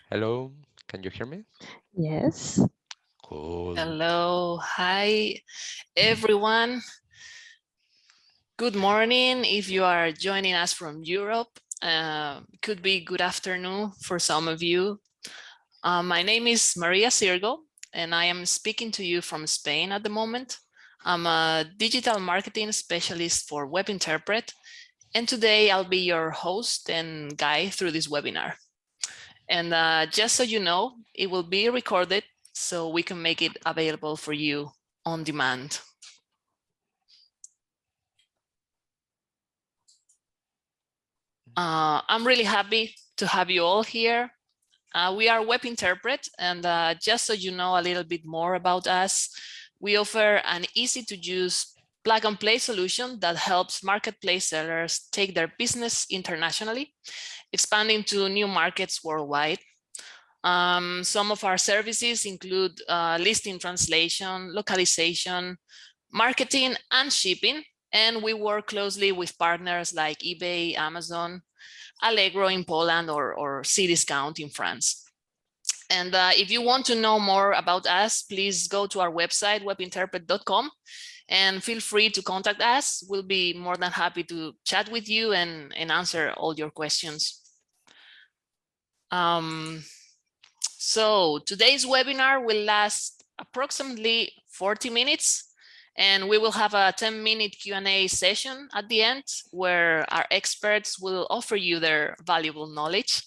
Hello, can you hear me? Yes. Cool. Hello, hi everyone. Good morning if you are joining us from Europe. Could be good afternoon for some of you. My name is Maria Sirgo and I am speaking to you from Spain at the moment. I'm a digital marketing specialist for Webinterpret, and today I'll be your host and guide through this webinar. And just so you know, it will be recorded so we can make it available for you on demand. I'm really happy to have you all here. We are Webinterpret, and just so you know a little bit more about us, we offer an easy to use plug and play solution that helps marketplace sellers take their business internationally, expanding to new markets worldwide. Some of our services include listing translation, localization, marketing, and shipping. And we work closely with partners like eBay, Amazon, Allegro in Poland, or Cdiscount in France. And if you want to know more about us, please go to our website, webinterpret.com, and feel free to contact us. We'll be more than happy to chat with you and answer all your questions. So today's webinar will last approximately 40 minutes. And we will have a 10-minute Q&A session at the end where our experts will offer you their valuable knowledge.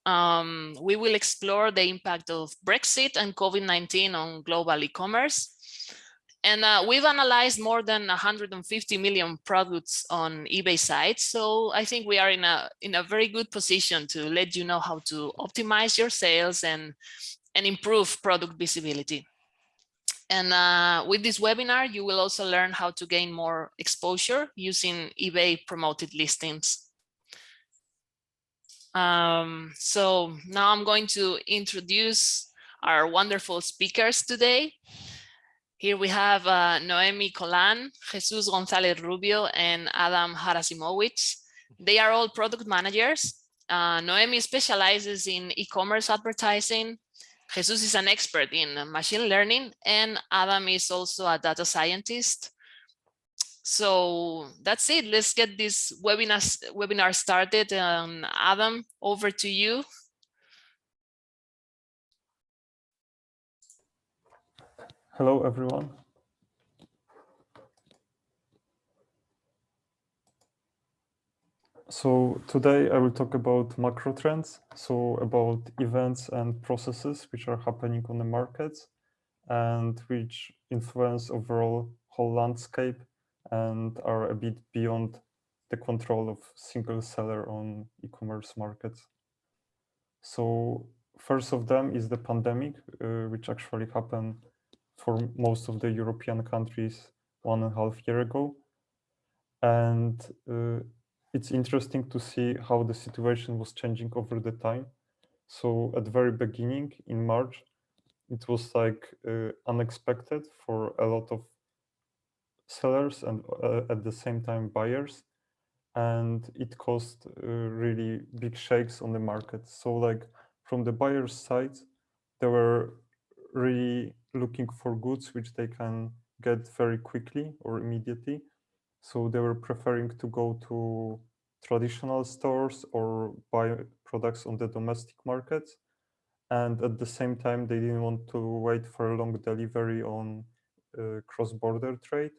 We will explore the impact of Brexit and COVID-19 on global e-commerce. And we've analyzed more than 150 million products on eBay sites. So I think we are in a very good position to let you know how to optimize your sales and improve product visibility. And with this webinar, you will also learn how to gain more exposure using eBay promoted listings. So now I'm going to introduce our wonderful speakers today. Here we have Noemi Colan, Jesus Gonzalez Rubio, and Adam Harasimowicz. They are all product managers. Noemi specializes in e-commerce advertising. Jesus is an expert in machine learning, and Adam is also a data scientist. So that's it. Let's get this webinar started. Adam, over to you. Hello, everyone. So today I will talk about macro trends, so about events and processes which are happening on the markets and which influence overall whole landscape and are a bit beyond the control of single seller on e-commerce markets. So first of them is the pandemic, which actually happened for most of the European countries 1.5 years ago. And it's interesting to see how the situation was changing over the time. So at the very beginning in March, it was like unexpected for a lot of sellers and at the same time buyers. And it caused really big shakes on the market. So like from the buyer's side, they were really looking for goods which they can get very quickly or immediately. So they were preferring to go to traditional stores or buy products on the domestic markets. And at the same time, they didn't want to wait for a long delivery on cross-border trade.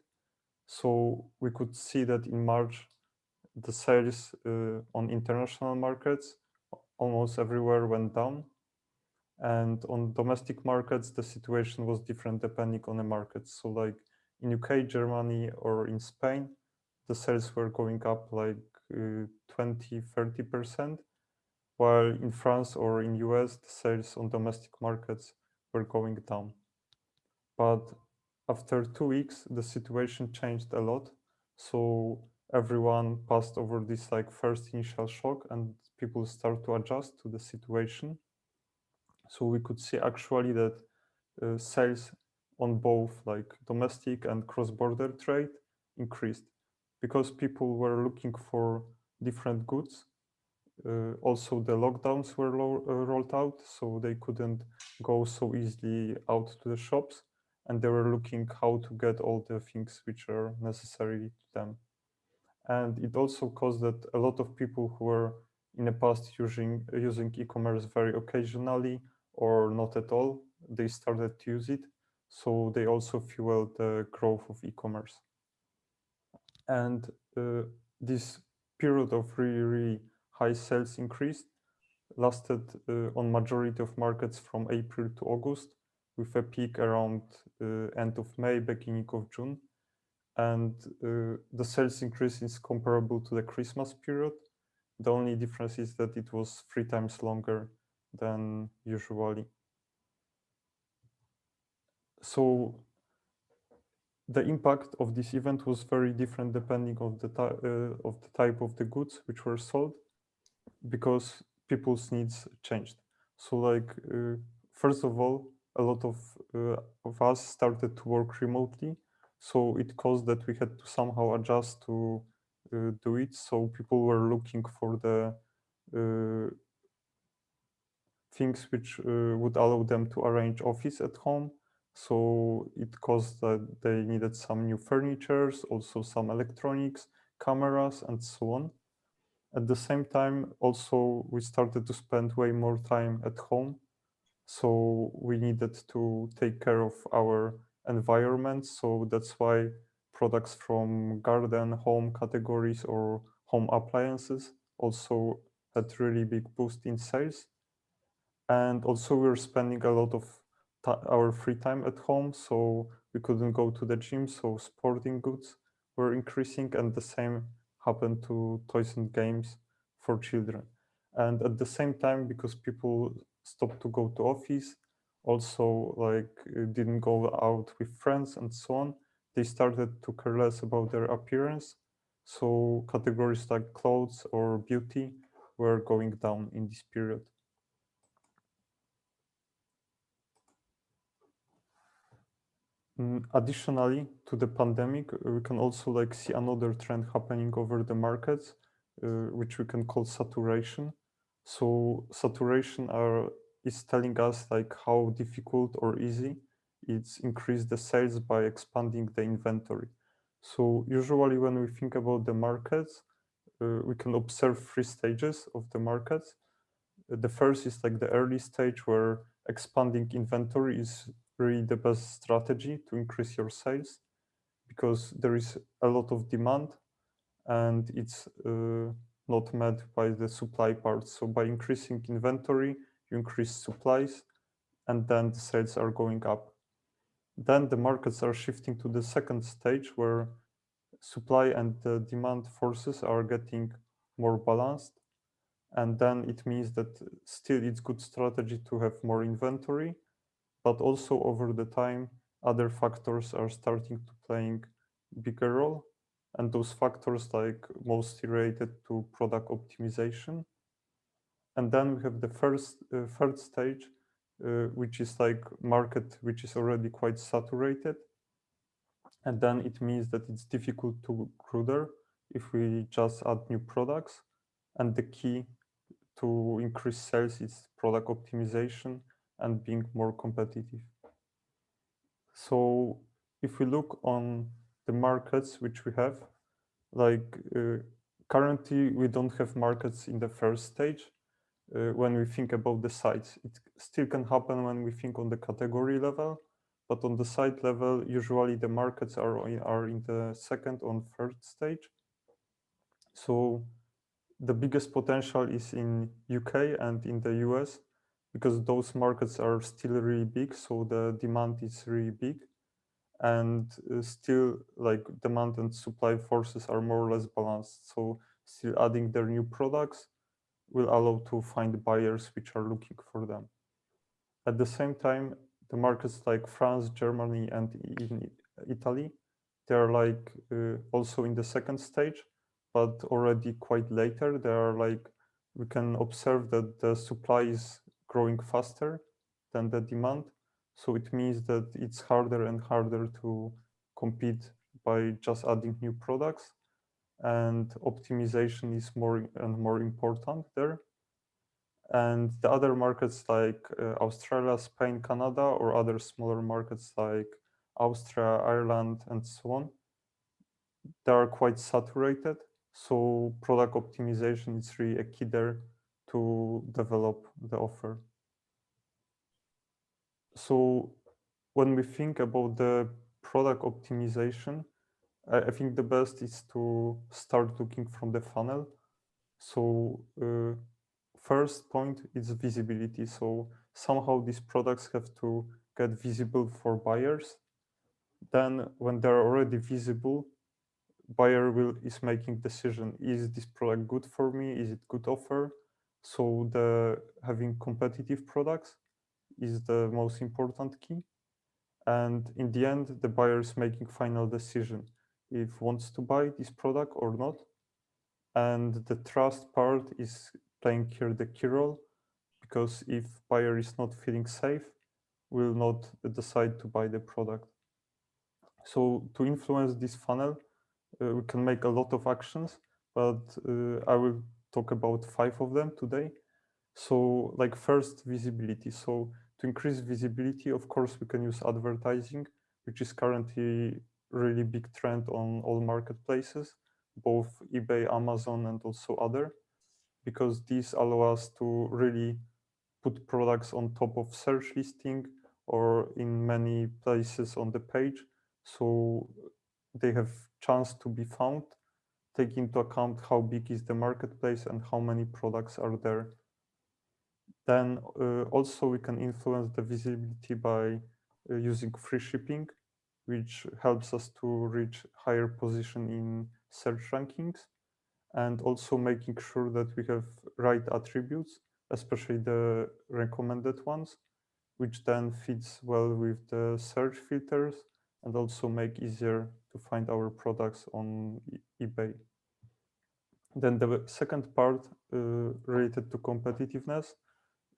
So we could see that in March, the sales on international markets almost everywhere went down. And on domestic markets, the situation was different depending on the markets. So like in UK, Germany, or in Spain, the sales were going up like 20-30%, while in France or in US, the sales on domestic markets were going down. But after 2 weeks, the situation changed a lot. So everyone passed over this like first initial shock and people start to adjust to the situation. So we could see actually that sales on both like domestic and cross-border trade increased because people were looking for different goods Also, the lockdowns were rolled out, so they couldn't go so easily out to the shops, and they were looking how to get all the things which are necessary to them. And it also caused that a lot of people who were in the past using e-commerce very occasionally or not at all, they started to use it. So they also fueled the growth of e-commerce. And this period of really high sales increase lasted on majority of markets from April to August, with a peak around end of May, beginning of June. And the sales increase is comparable to the Christmas period. The only difference is that it was 3 times longer than usually. So the impact of this event was very different depending on the type of the goods which were sold, because people's needs changed. So like first of all, a lot of us started to work remotely, so it caused that we had to somehow adjust to do it. So people were looking for the things which would allow them to arrange office at home. So it caused that they needed some new furnitures, also some electronics, cameras, and so on. At the same time, also, we started to spend way more time at home. So we needed to take care of our environment. So that's why products from garden, home categories, or home appliances also had really big boost in sales. And also we were spending a lot of our free time at home, so we couldn't go to the gym, so sporting goods were increasing, and the same happened to toys and games for children. And at the same time, because people stopped to go to office, also like didn't go out with friends and so on, they started to care less about their appearance. So categories like clothes or beauty were going down in this period. Additionally to the pandemic, we can also like see another trend happening over the markets, which we can call saturation. So saturation is telling us like how difficult or easy it's increase the sales by expanding the inventory. So usually when we think about the markets, we can observe 3 stages of the markets. The first is like the early stage where expanding inventory is really the best strategy to increase your sales, because there is a lot of demand and it's not met by the supply part. So by increasing inventory, you increase supplies, and then the sales are going up. Then the markets are shifting to the second stage where supply and the demand forces are getting more balanced. And then it means that still it's good strategy to have more inventory, but also over the time, other factors are starting to playing bigger role. And those factors like mostly related to product optimization. And then we have the third stage, which is like market, which is already quite saturated. And then it means that it's difficult to grow there if we just add new products. And the key to increase sales is product optimization and being more competitive. So if we look on the markets which we have, like currently we don't have markets in the first stage. When we think about the sites, it still can happen when we think on the category level, but on the site level, usually the markets are in the second or third stage. So the biggest potential is in UK and in the US, because those markets are still really big, so the demand is really big, and still like demand and supply forces are more or less balanced. So still adding their new products will allow to find buyers which are looking for them. At the same time, the markets like France, Germany, and even Italy, they are like also in the second stage, but already quite later. They are like, we can observe that the supply is growing faster than the demand. So it means that it's harder and harder to compete by just adding new products. and optimization is more and more important there. And the other markets like Australia, Spain, Canada, or other smaller markets like Austria, Ireland, and so on, they are quite saturated. So product optimization is really a key there to develop the offer. So when we think about the product optimization, I think the best is to start looking from the funnel. So first point is visibility. So somehow these products have to get visible for buyers. Then when they're already visible, buyer is making decision, is this product good for me, is it good offer? So the having competitive products is the most important key, and in the end the buyer is making final decision if wants to buy this product or not. And the trust part is playing here the key role, because if buyer is not feeling safe, will not decide to buy the product. So to influence this funnel, we can make a lot of actions, but I will talk about 5 of them today. So like first, visibility. So to increase visibility, of course, we can use advertising, which is currently really big trend on all marketplaces, both eBay, Amazon, and also other, because these allow us to really put products on top of search listing or in many places on the page. So they have chance to be found, take into account how big is the marketplace and how many products are there. Then also we can influence the visibility by using free shipping, which helps us to reach higher position in search rankings, and also making sure that we have right attributes, especially the recommended ones, which then fits well with the search filters and also make easier to find our products on eBay. Then the second part related to competitiveness.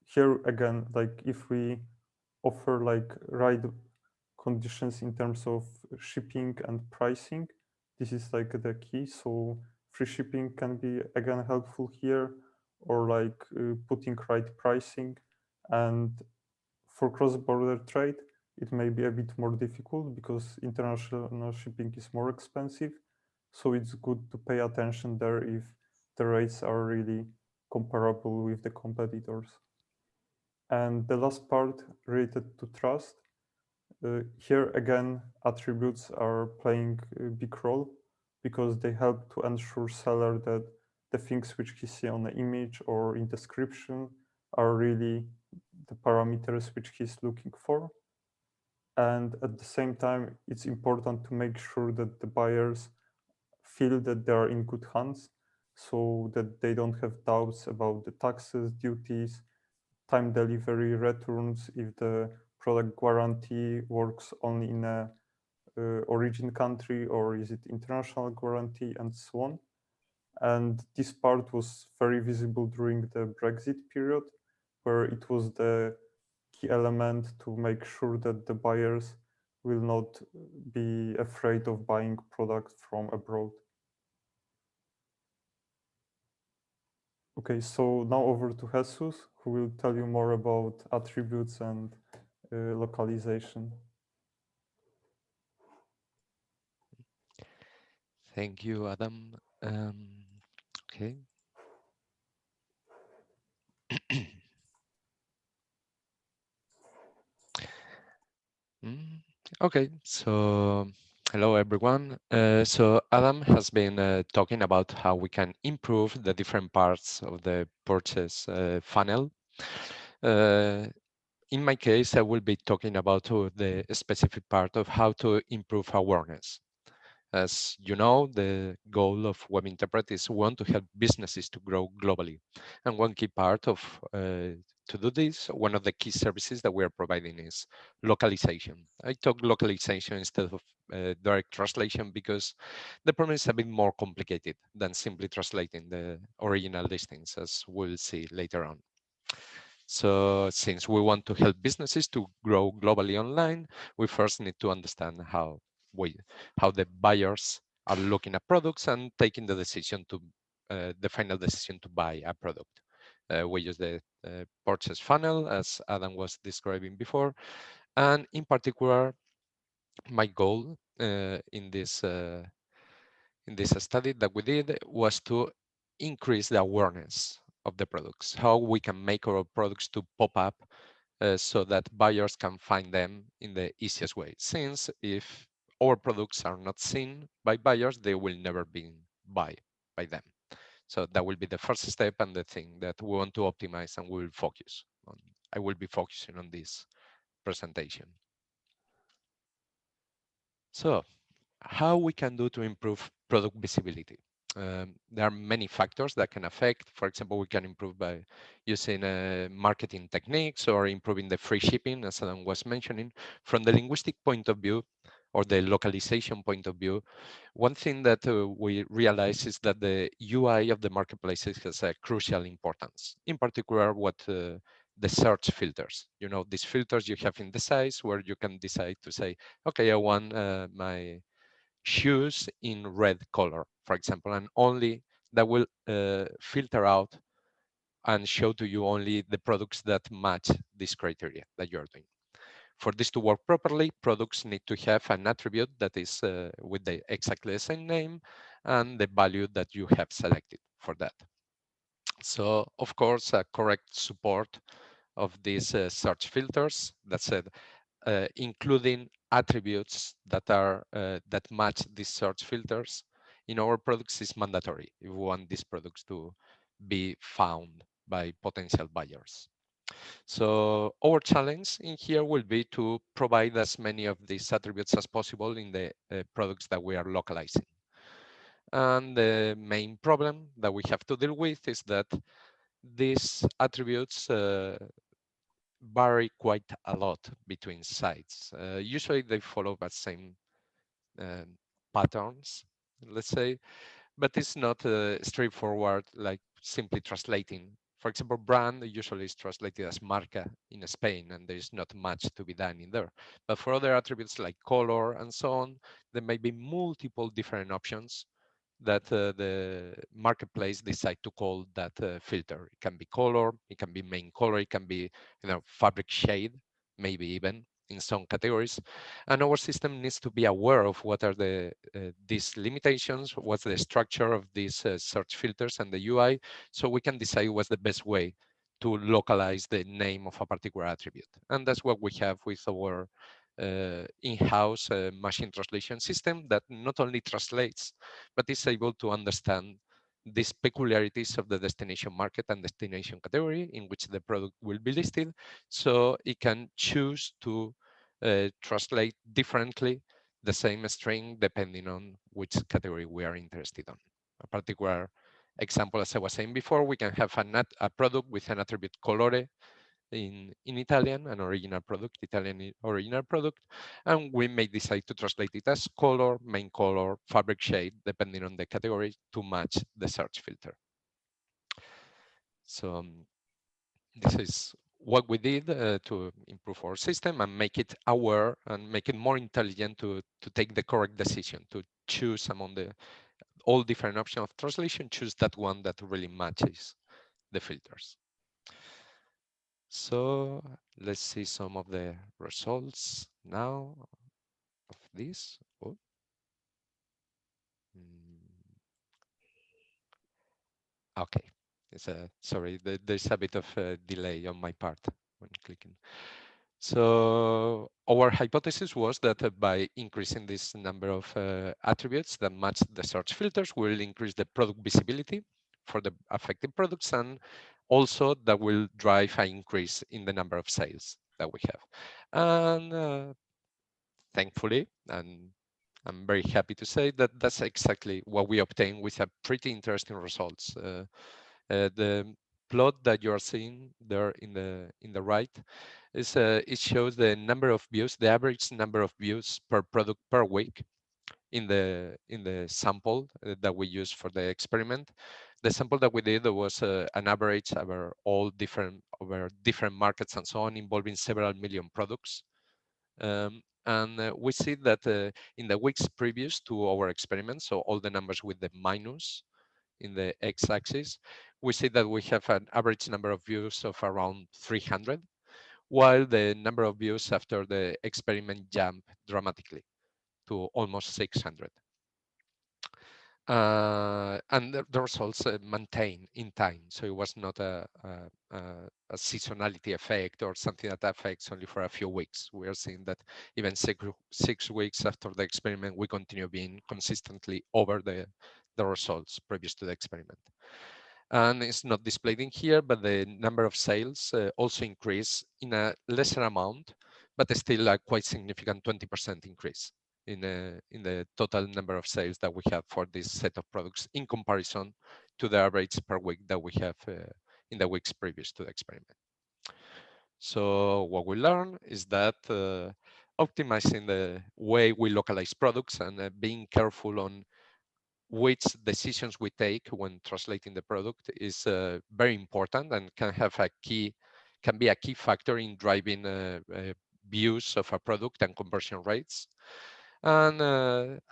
Here again, like if we offer like right conditions in terms of shipping and pricing, this is like the key. So free shipping can be again helpful here, or like putting right pricing. And for cross-border trade, it may be a bit more difficult because international shipping is more expensive. So it's good to pay attention there if the rates are really comparable with the competitors. And the last part related to trust. Here again, attributes are playing a big role because they help to ensure seller that the things which he see on the image or in description are really the parameters which he's looking for. And at the same time, it's important to make sure that the buyers feel that they are in good hands, so that they don't have doubts about the taxes, duties, time delivery, returns, if the product guarantee works only in a origin country or is it international guarantee, and so on. And this part was very visible during the Brexit period, where it was the key element to make sure that the buyers will not be afraid of buying products from abroad. Okay, so now over to Jesus, who will tell you more about attributes and localization. Thank you, Adam. Okay. Mm, Okay, so hello everyone. So Adam has been talking about how we can improve the different parts of the purchase funnel. In my case, I will be talking about the specific part of how to improve awareness. As you know, the goal of Webinterpret is one to help businesses to grow globally. And one key part of to do this, one of the key services that we are providing is localization. I talk localization instead of direct translation because the problem is a bit more complicated than simply translating the original listings, as we'll see later on. So since we want to help businesses to grow globally online, we first need to understand how the buyers are looking at products and taking the decision to the final decision to buy a product. We use the purchase funnel, as Adam was describing before, and in particular, my goal in this study that we did was to increase the awareness of the products, how we can make our products to pop up so that buyers can find them in the easiest way. Since if our products are not seen by buyers, they will never be buy by them. So that will be the first step and the thing that we want to optimize and we will focus on. I will be focusing on this presentation. So how we can do to improve product visibility. There are many factors that can affect. For example, we can improve by using marketing techniques or improving the free shipping, as Adam was mentioning. From the linguistic point of view or the localization point of view, one thing that we realize is that the UI of the marketplaces has a crucial importance. In particular, what the search filters. You know, these filters you have in the sites where you can decide to say, okay, I want my shoes in red color, for example, and only that will filter out and show to you only the products that match this criteria that you're doing. For this to work properly, products need to have an attribute that is with the exactly the same name and the value that you have selected for that. So, of course, a correct support of these search filters, that said, including attributes that are that match these search filters in our products is mandatory if we want these products to be found by potential buyers. So our challenge in here will be to provide as many of these attributes as possible in the products that we are localizing. And the main problem that we have to deal with is that these attributes vary quite a lot between sites. Usually they follow the same um, patterns, let's say, but it's not straightforward like simply translating. For example, brand usually is translated as marca in Spain, and there's not much to be done in there. But for other attributes like color and so on, there may be multiple different options that the marketplace decide to call that filter. It can be color, it can be main color, it can be fabric shade, maybe even in some categories. And our system needs to be aware of what are these limitations, what's the structure of these search filters and the UI, so we can decide what's the best way to localize the name of a particular attribute. And that's what we have with our in-house machine translation system that not only translates, but is able to understand these peculiarities of the destination market and destination category in which the product will be listed. So it can choose to translate differently the same string depending on which category we are interested on. A particular example, as I was saying before, we can have a product with an attribute colore in Italian, an original product, Italian original product, and we may decide to translate it as color, main color, fabric shade, depending on the category to match the search filter. So this is what we did to improve our system and make it aware and make it more intelligent to take the correct decision, to choose among the all different options of translation, choose that one that really matches the filters. So let's see some of the results now of this. Oh. Okay, sorry, there's a bit of a delay on my part when clicking. So our hypothesis was that by increasing this number of attributes that match the search filters, will increase the product visibility for the affected products, and also that will drive an increase in the number of sales that we have. And thankfully, and I'm very happy to say that that's exactly what we obtained with a pretty interesting results. The plot that you are seeing there in the right is it shows the number of views, the average number of views per product per week in the sample that we used for the experiment. The sample that we did was an average over different markets and so on, involving several million products. And we see that in the weeks previous to our experiment, so all the numbers with the minus in the x-axis, we see that we have an average number of views of around 300, while the number of views after the experiment jumped dramatically to almost 600. And the results maintained in time. So it was not a seasonality effect or something that affects only for a few weeks. We are seeing that even 6 weeks after the experiment, we continue being consistently over the results previous to the experiment. And it's not displayed in here, but the number of sales also increased in a lesser amount, but still a quite significant 20% increase in the total number of sales that we have for this set of products in comparison to the average per week that we have in the weeks previous to the experiment. So what we learned is that optimizing the way we localize products and being careful on which decisions we take when translating the product is very important and can be a key factor in driving views of a product and conversion rates. And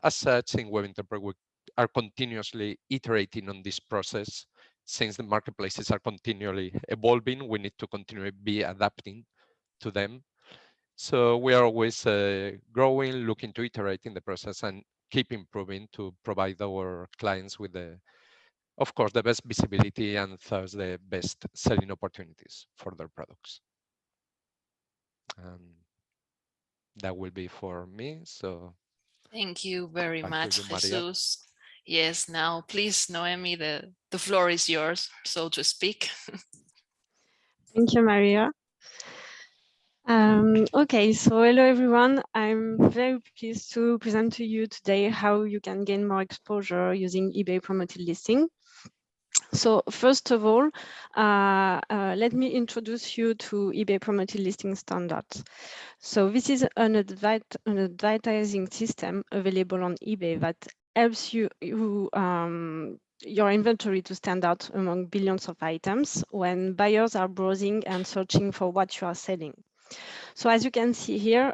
as such, in Webinterpret, we are continuously iterating on this process. Since the marketplaces are continually evolving, we need to continually be adapting to them. So we are always growing, looking to iterate in the process and keep improving to provide our clients with of course, the best visibility and thus the best selling opportunities for their products. That will be for me. So thank you very back to much, you, Maria. Jesus. Yes, now please, Noemi, the floor is yours, so to speak. Thank you, Maria. Okay, so hello everyone. I'm very pleased to present to you today how you can gain more exposure using eBay promoted listing. So first of all, let me introduce you to eBay promoted listing standards. So this is an advertising system available on eBay that helps your inventory to stand out among billions of items when buyers are browsing and searching for what you are selling. So as you can see here,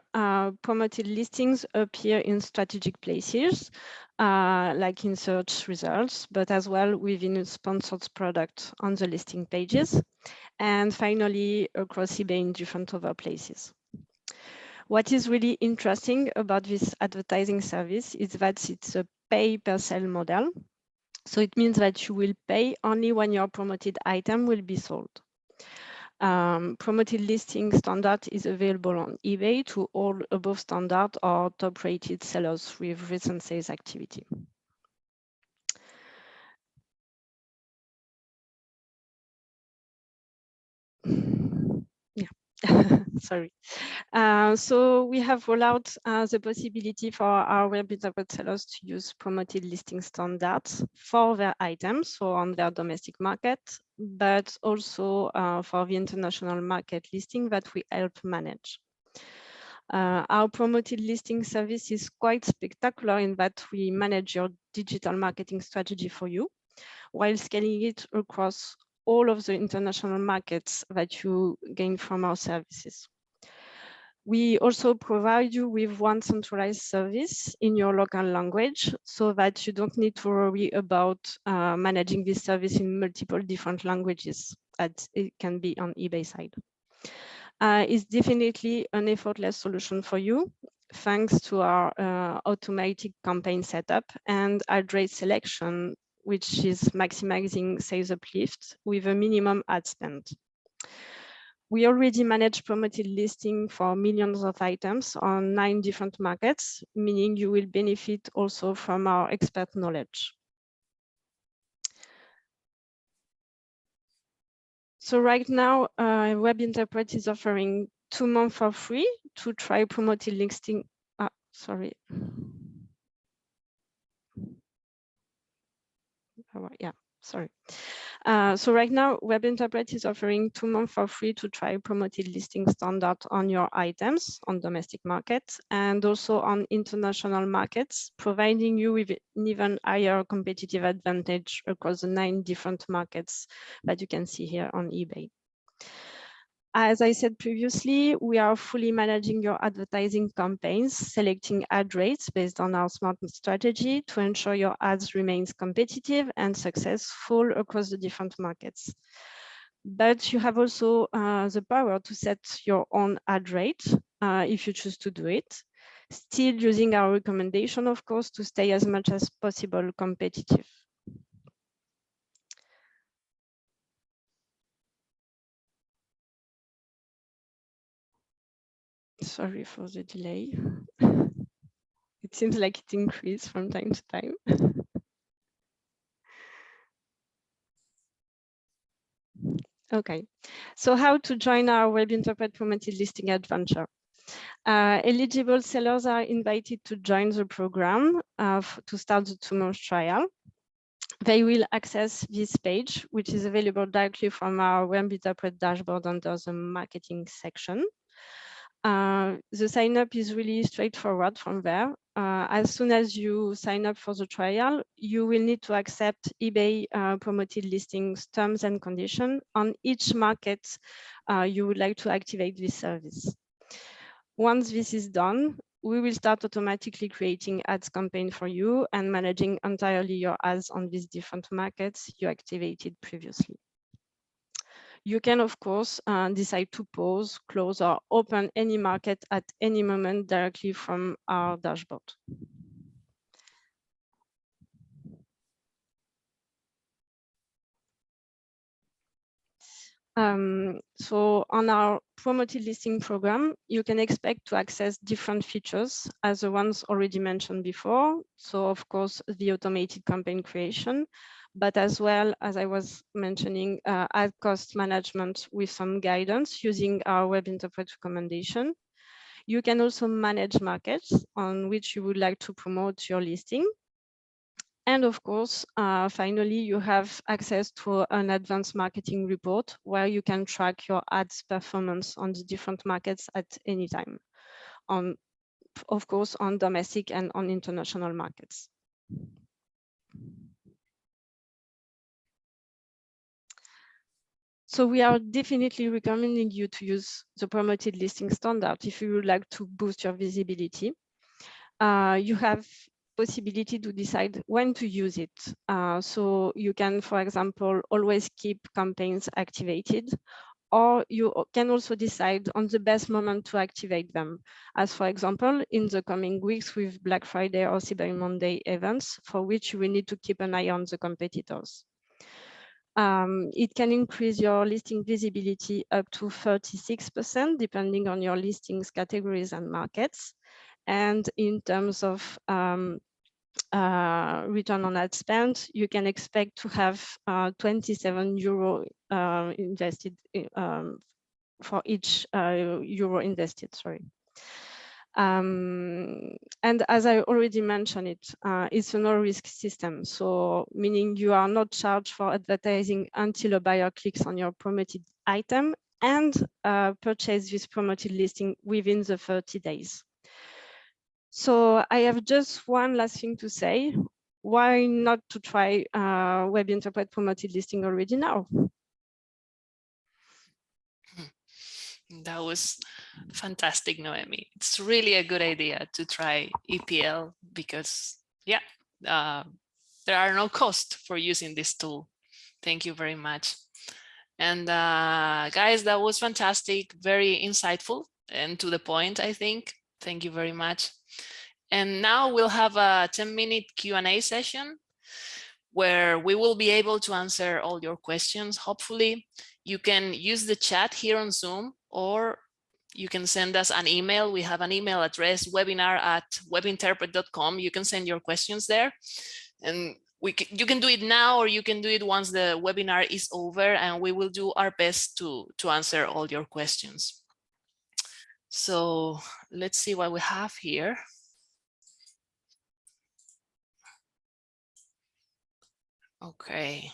promoted listings appear in strategic places, like in search results, but as well within sponsored products on the listing pages, and finally across eBay in different other places. What is really interesting about this advertising service is that it's a pay per sale model. So it means that you will pay only when your promoted item will be sold. Promoted listing standard is available on eBay to all above standard or top rated sellers with recent sales activity. Yeah, sorry. So we have rolled out the possibility for our Webinterpret sellers to use promoted listing standards for their items, so on their domestic market, but also for the international market listing that we help manage. Our promoted listing service is quite spectacular in that we manage your digital marketing strategy for you while scaling it across all of the international markets that you gain from our services. We also provide you with one centralized service in your local language so that you don't need to worry about managing this service in multiple different languages as it can be on eBay side. It's definitely an effortless solution for you, thanks to our automatic campaign setup and address selection, which is maximizing sales uplift with a minimum ad spend. We already manage promoted listing for millions of items on 9 different markets, meaning you will benefit also from our expert knowledge. So right now, Webinterpret is offering 2 months for free to try promoted listing. Sorry. Oh, yeah, sorry. So right now, Webinterpret is offering 2 months for free to try promoted listing standard on your items on domestic markets and also on international markets, providing you with an even higher competitive advantage across the 9 different markets that you can see here on eBay. As I said previously, we are fully managing your advertising campaigns, selecting ad rates based on our smart strategy to ensure your ads remains competitive and successful across the different markets. But you have also the power to set your own ad rate if you choose to do it, still using our recommendation, of course, to stay as much as possible competitive. Sorry for the delay. It seems like it increased from time to time. Okay, so how to join our Webinterpret promoted listing adventure? Eligible sellers are invited to join the program to start the 2-month trial. They will access this page, which is available directly from our Webinterpret dashboard under the marketing section. The sign up is really straightforward from there. As soon as you sign up for the trial, you will need to accept eBay promoted listings terms and conditions on each market you would like to activate this service. Once this is done, we will start automatically creating ads campaign for you and managing entirely your ads on these different markets you activated previously. You can, of course, decide to pause, close, or open any market at any moment directly from our dashboard. So on our promoted listing program, you can expect to access different features as the ones already mentioned before. So of course, the automated campaign creation, but as well as I was mentioning, ad cost management with some guidance using our Webinterpret recommendation. You can also manage markets on which you would like to promote your listing. And of course, finally, you have access to an advanced marketing report where you can track your ads performance on the different markets at any time, of course, on domestic and on international markets. So we are definitely recommending you to use the promoted listing standard if you would like to boost your visibility. You have possibility to decide when to use it. So you can, for example, always keep campaigns activated, or you can also decide on the best moment to activate them. As for example, in the coming weeks with Black Friday or Cyber Monday events, for which you will need to keep an eye on the competitors. It can increase your listing visibility up to 36%, depending on your listings categories and markets. And in terms of return on ad spend, you can expect to have 27 euro invested for each euro invested, sorry. And as I already mentioned it's a no-risk system. So meaning you are not charged for advertising until a buyer clicks on your promoted item and purchase this promoted listing within the 30 days. So I have just one last thing to say. Why not to try Webinterpret promoted listing already now? That was fantastic, Noemi. It's really a good idea to try EPL because, yeah, there are no costs for using this tool. Thank you very much. And guys, that was fantastic, very insightful and to the point, I think. Thank you very much. And now we'll have a 10-minute Q&A session where we will be able to answer all your questions, hopefully. You can use the chat here on Zoom, or you can send us an email. We have an email address, webinar@webinterpret.com. You can send your questions there. And you can do it now, or you can do it once the webinar is over, and we will do our best to answer all your questions. So let's see what we have here. Okay.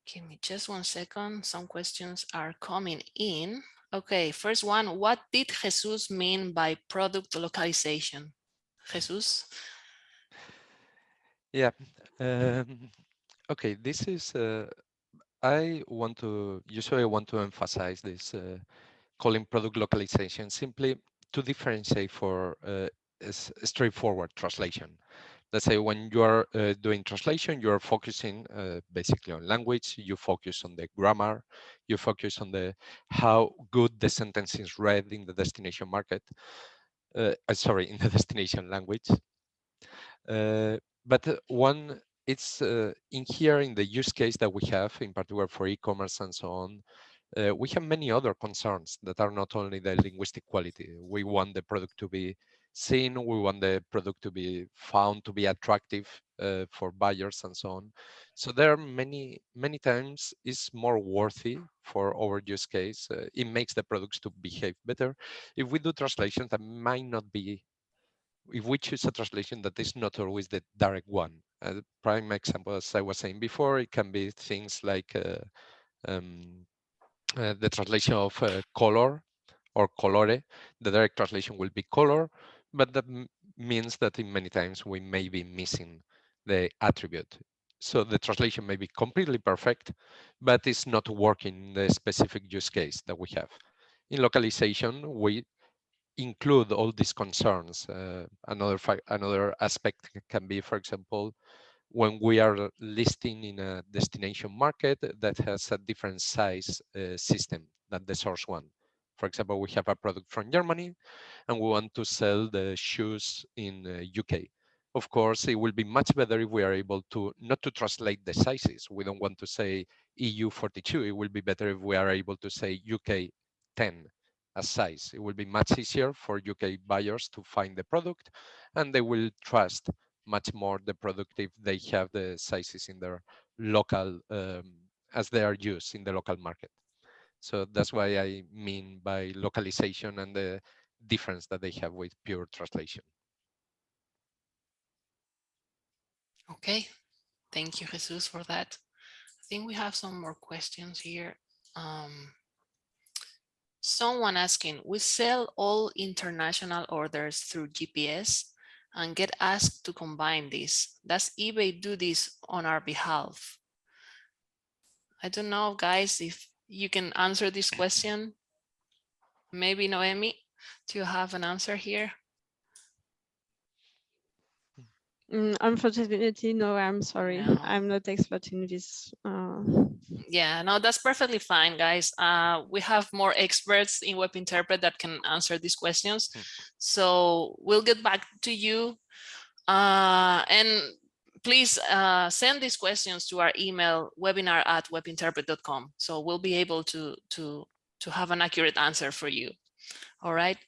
Give me just 1 second. Some questions are coming in. Okay, first one, what did Jesus mean by product localization? Jesus? Yeah. Um, okay. This is. Usually I want to emphasize this calling product localization simply to differentiate for straightforward translation. Let's say when you are doing translation, you are focusing basically on language, you focus on the grammar, you focus on the how good the sentence is read in the destination market, sorry, in the destination language. But one, it's in here in the use case that we have, in particular for e-commerce and so on, we have many other concerns that are not only the linguistic quality. We want the product to be seen, we want the product to be found to be attractive for buyers and so on. So there are many times it's more worthy for our use case. It makes the products to behave better. If we do translations that might not be, if we choose a translation that is not always the direct one. Prime example, as I was saying before, it can be things like um, the translation of color or colore. The direct translation will be color, but that means that in many times we may be missing the attribute. So the translation may be completely perfect, but it's not working in the specific use case that we have. In localization, we include all these concerns. Another aspect can be, for example, when we are listing in a destination market that has a different size system than the source one. For example, we have a product from Germany and we want to sell the shoes in UK. Of course, it will be much better if we are able to not to translate the sizes. We don't want to say EU 42. It will be better if we are able to say UK 10 as size. It will be much easier for UK buyers to find the product and they will trust much more the product if they have the sizes in their local, as they are used in the local market. So that's why I mean by localization and the difference that they have with pure translation. Okay, thank you, Jesus, for that. I think we have some more questions here. Someone asking, we sell all international orders through GPS and get asked to combine this. Does eBay do this on our behalf? I don't know, guys, if you can answer this question. Maybe Noemi, do you have an answer here? Unfortunately, no, I'm sorry. No. I'm not expert in this. Yeah, no, that's perfectly fine, guys. We have more experts in Webinterpret that can answer these questions. So we'll get back to you. And please send these questions to our email, webinar@webinterpret.com. So we'll be able to have an accurate answer for you. All right.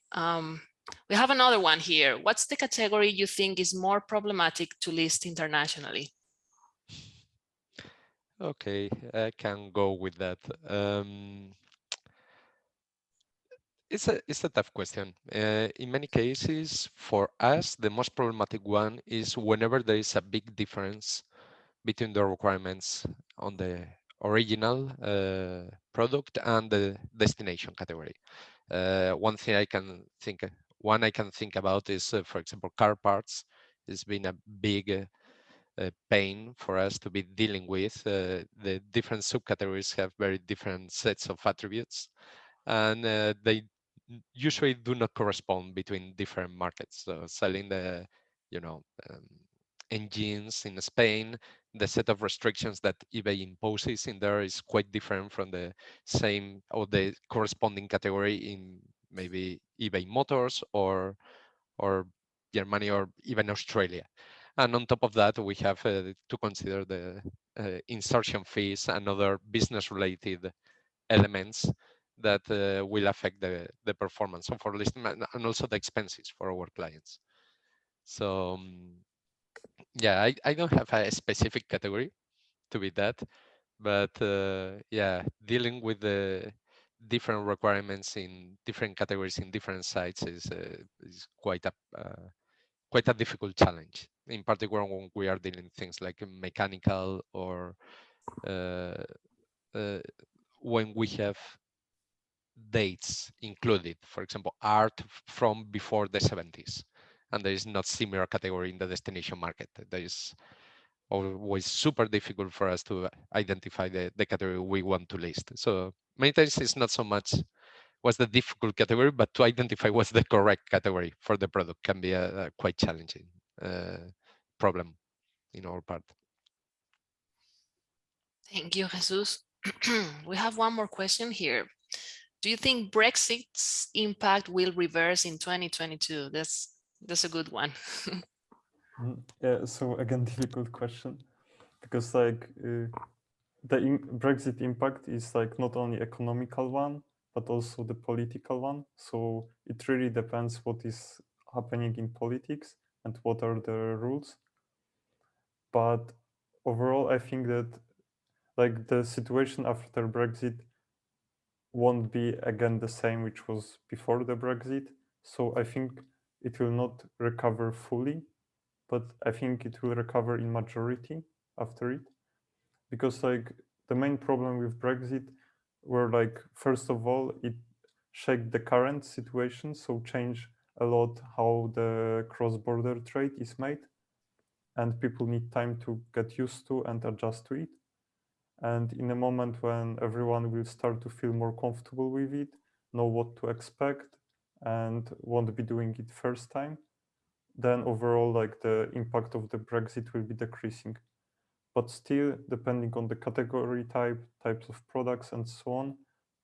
We have another one here. What's the category you think is more problematic to list internationally? Okay, I can go with that. It's a tough question. In many cases, for us, the most problematic one is whenever there is a big difference between the requirements on the original product and the destination category. One I can think about is, for example, car parts. It's been a big pain for us to be dealing with. The different subcategories have very different sets of attributes, and they usually do not correspond between different markets. So selling the, you know, engines in Spain, the set of restrictions that eBay imposes in there is quite different from the same or the corresponding category in maybe eBay Motors or Germany or even Australia. And on top of that, we have to consider the insertion fees and other business-related elements that will affect the performance of our listing and also the expenses for our clients. So yeah, I don't have a specific category to be that, but yeah, dealing with the different requirements in different categories in different sites is quite a difficult challenge, in particular when we are dealing things like mechanical or uh, uh, when we have dates included, for example, art from before the 70s, and there is not similar category in the destination market. There is always super difficult for us to identify the category we want to list. So many times it's not so much what's the difficult category, but to identify what's the correct category for the product can be a quite challenging problem in our part. Thank you, Jesus. We have one more question here. Do you think Brexit's impact will reverse in 2022? That's a good one. Yeah, so again, difficult question, because like the Brexit impact is like not only economical one, but also the political one. So it really depends what is happening in politics and what are the rules. But overall, I think that like the situation after Brexit won't be again the same which was before the Brexit. So I think it will not recover fully, but I think it will recover in majority after it. Because like the main problem with Brexit were like, first of all, it shaped the current situation, so change a lot how the cross-border trade is made, and people need time to get used to and adjust to it. And in a moment when everyone will start to feel more comfortable with it, know what to expect, and won't be doing it first time, then overall like the impact of the Brexit will be decreasing. But still, depending on the category type, types of products and so on,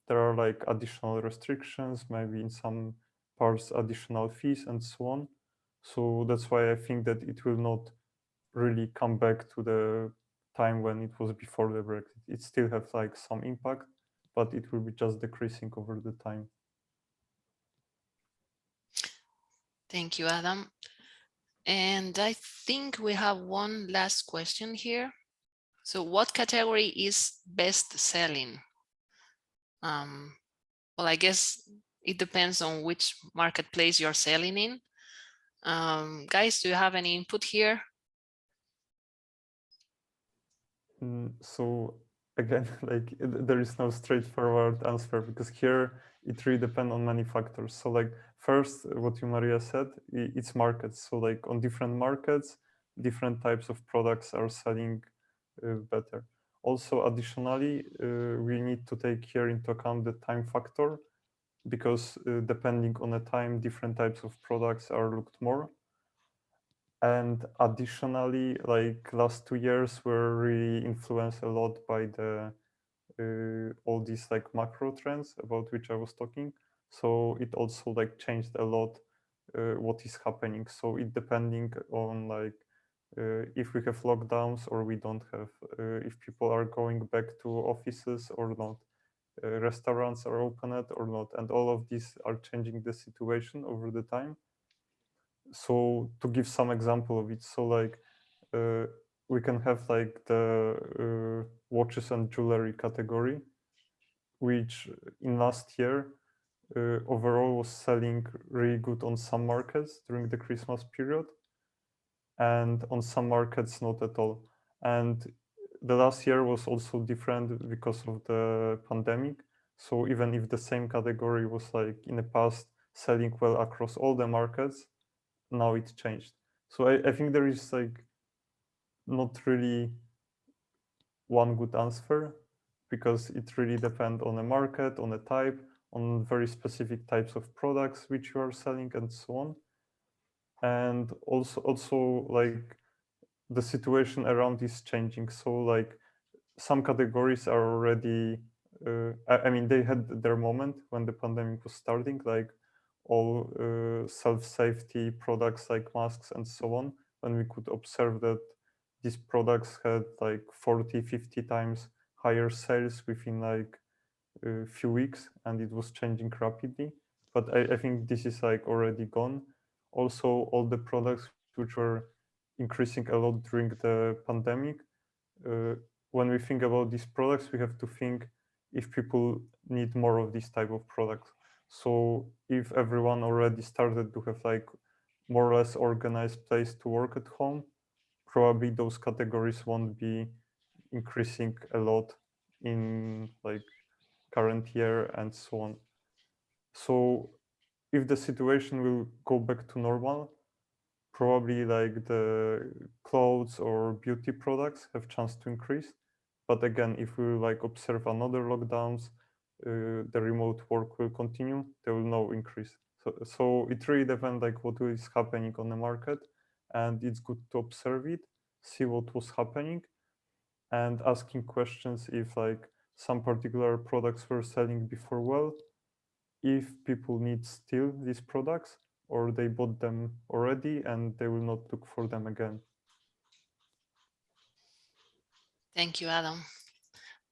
there are like additional restrictions, maybe in some parts additional fees and so on. So that's why I think that it will not really come back to the time when it was before the Brexit. It still has like some impact, but it will be just decreasing over the time. Thank you, Adam. And I think we have one last question here. So what category is best selling? Well, I guess it depends on which marketplace you're selling in. Guys, do you have any input here? So again, like there is no straightforward answer, because here it really depends on many factors. So like first, what you Maria said, it's markets. So like on different markets, different types of products are selling better. Also, additionally, we need to take here into account the time factor, because depending on the time, different types of products are looked more. And additionally, like last 2 years were really influenced a lot by the all these like macro trends about which I was talking. So it also like changed a lot what is happening. So it depending on like if we have lockdowns or we don't have, if people are going back to offices or not, restaurants are opened or not, and all of these are changing the situation over the time. So to give some example of it, so like uh, we can have like the watches and jewelry category, which in last year overall was selling really good on some markets during the Christmas period, and on some markets not at all. And the last year was also different because of the pandemic. So even if the same category was like in the past selling well across all the markets, now it changed. So I think there is like not really one good answer, because it really depends on the market, on the type, on very specific types of products which you are selling and so on. And also like the situation around is changing. So like some categories are already I mean they had their moment when the pandemic was starting, like all self-safety products like masks and so on, when we could observe that these products had like 40-50 times higher sales within like a few weeks, and it was changing rapidly. But I think this is like already gone. Also, all the products which were increasing a lot during the pandemic, uh, when we think about these products, we have to think if people need more of this type of products. So if everyone already started to have like more or less organized place to work at home, probably those categories won't be increasing a lot in like current year and so on. So if the situation will go back to normal, probably like the clothes or beauty products have chance to increase. But again, if we like observe another lockdowns, the remote work will continue, there will no increase. So it really depends like what is happening on the market, and it's good to observe it, see what was happening, and asking questions if like some particular products were selling before well, if people need still these products or they bought them already and they will not look for them again. Thank you, Adam.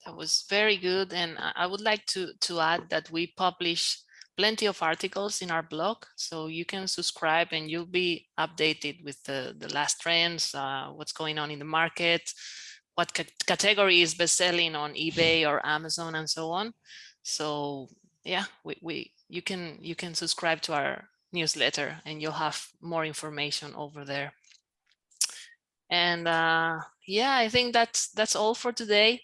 That was very good. And I would like to add that we publish plenty of articles in our blog, so you can subscribe and you'll be updated with the last trends, what's going on in the market, what category is best-selling on eBay or Amazon and so on. So yeah, you can subscribe to our newsletter and you'll have more information over there. And yeah, I think that's all for today.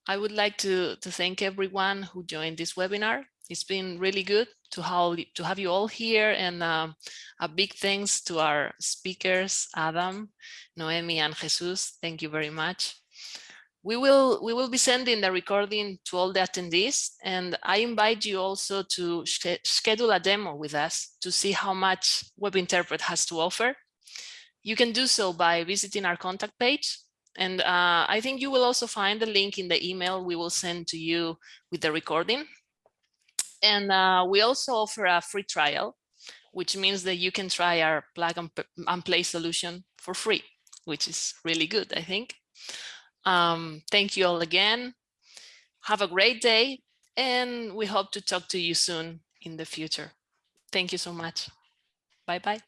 I would like to thank everyone who joined this webinar. It's been really good to have you all here, and a big thanks to our speakers, Adam, Noemi, and Jesus. Thank you very much. We will be sending the recording to all the attendees, and I invite you also to schedule a demo with us to see how much Webinterpret has to offer. You can do so by visiting our contact page. And I think you will also find the link in the email we will send to you with the recording. And we also offer a free trial, which means that you can try our plug and play solution for free, which is really good, I think. Thank you all again. Have a great day, and we hope to talk to you soon in the future. Thank you so much. Bye-bye.